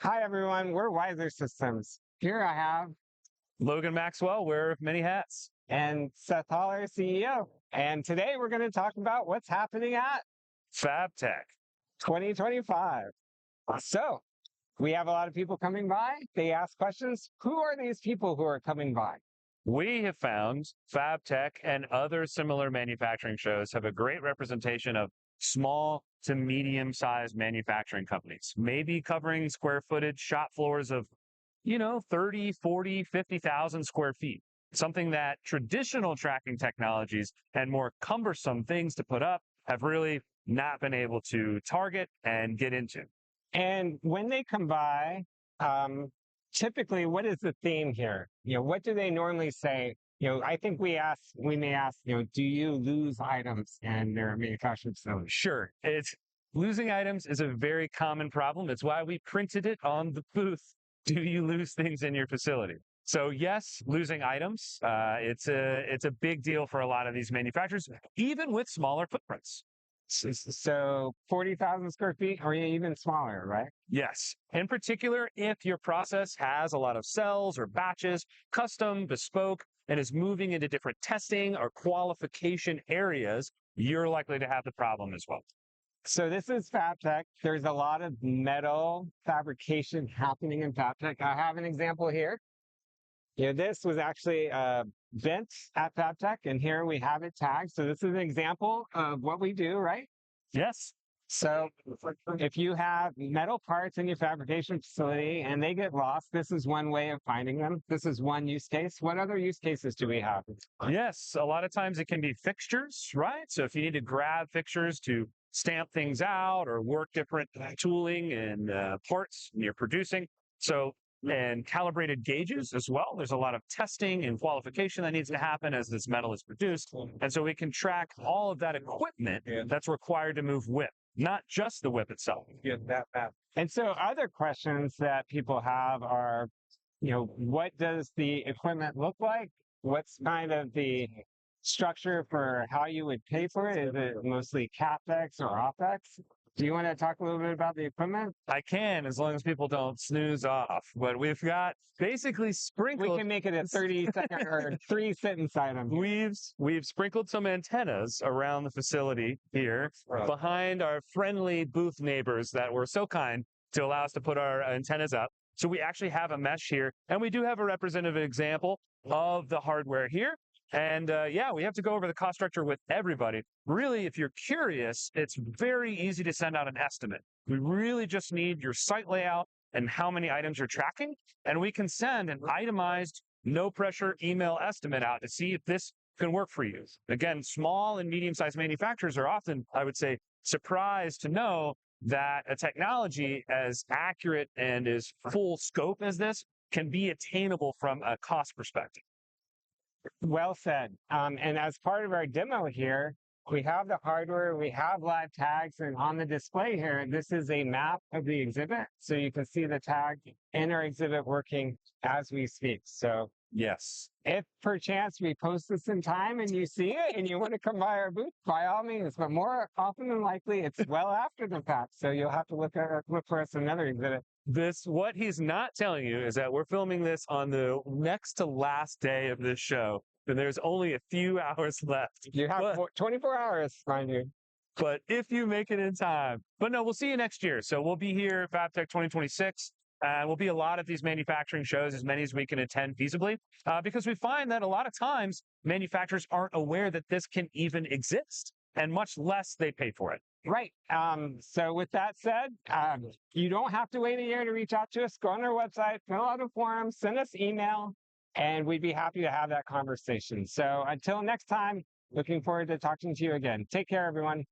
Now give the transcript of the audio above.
Hi, everyone. We're Wiser Systems. Here I have Logan Maxwell, wearer of many hats. and Seth Holler, CEO. And today we're going to talk about what's happening at FABTECH. 2025. So we have a lot of people coming by. They ask questions. Who are these people who are coming by? We have found FABTECH and other similar manufacturing shows have a great representation of small to medium-sized manufacturing companies, maybe covering square footage shop floors of 30, 40, 50,000 square feet. Something that traditional tracking technologies and more cumbersome things to put up have really not been able to target and get into. And when they come by, typically, what is the theme here? What do they normally say? I think we may ask, do you lose items in their manufacturing facility? Sure, losing items is a very common problem. It's why we printed it on the booth. Do you lose things in your facility? So yes, losing items, it's a big deal for a lot of these manufacturers, even with smaller footprints. So 40,000 square feet or even smaller, right? Yes. In particular, if your process has a lot of cells or batches, custom, bespoke, and is moving into different testing or qualification areas, you're likely to have the problem as well. So this is FABTECH. There's a lot of metal fabrication happening in FABTECH. I have an example here. This was actually bent at FABTECH, and here we have it tagged. So this is an example of what we do, right? Yes. So if you have metal parts in your fabrication facility and they get lost, this is one way of finding them. This is one use case. What other use cases do we have? Yes, a lot of times it can be fixtures, right? So if you need to grab fixtures to stamp things out or work different tooling and parts you're producing. And calibrated gauges as well. There's a lot of testing and qualification that needs to happen as this metal is produced. And so we can track all of that equipment that's required to move whip, not just the whip itself. And so other questions that people have are, what does the equipment look like? What's kind of the structure for how you would pay for it? Is it mostly CapEx or OpEx? Do you want to talk a little bit about the equipment? I can, as long as people don't snooze off. But we've got basically sprinkled. We can make it a 30-second or 3-sentence item. We've sprinkled some antennas around the facility here behind our friendly booth neighbors that were so kind to allow us to put our antennas up. So we actually have a mesh here, and we do have a representative example of the hardware here. And we have to go over the cost structure with everybody. Really, if you're curious, it's very easy to send out an estimate. We really just need your site layout and how many items you're tracking, and we can send an itemized, no-pressure email estimate out to see if this can work for you. Again, small and medium-sized manufacturers are often, I would say, surprised to know that a technology as accurate and as full scope as this can be attainable from a cost perspective. Well said. And as part of our demo here, we have the hardware, we have live tags, and on the display here, this is a map of the exhibit. So you can see the tag in our exhibit working as we speak. So yes, if perchance we post this in time and you see it and you want to come by our booth, by all means, but more often than likely, it's well after the fact. So you'll have to look for us in another exhibit. What he's not telling you is that we're filming this on the next to last day of this show, and there's only a few hours left. You have 24 hours, mind you. But if you make it in time. But no, we'll see you next year. So we'll be here at FABTECH 2026. We'll be a lot of these manufacturing shows, as many as we can attend feasibly, because we find that a lot of times manufacturers aren't aware that this can even exist, and much less they pay for it. Right. So with that said, you don't have to wait a year to reach out to us. Go on our website, fill out a form, send us email, and we'd be happy to have that conversation. So until next time, looking forward to talking to you again. Take care, everyone.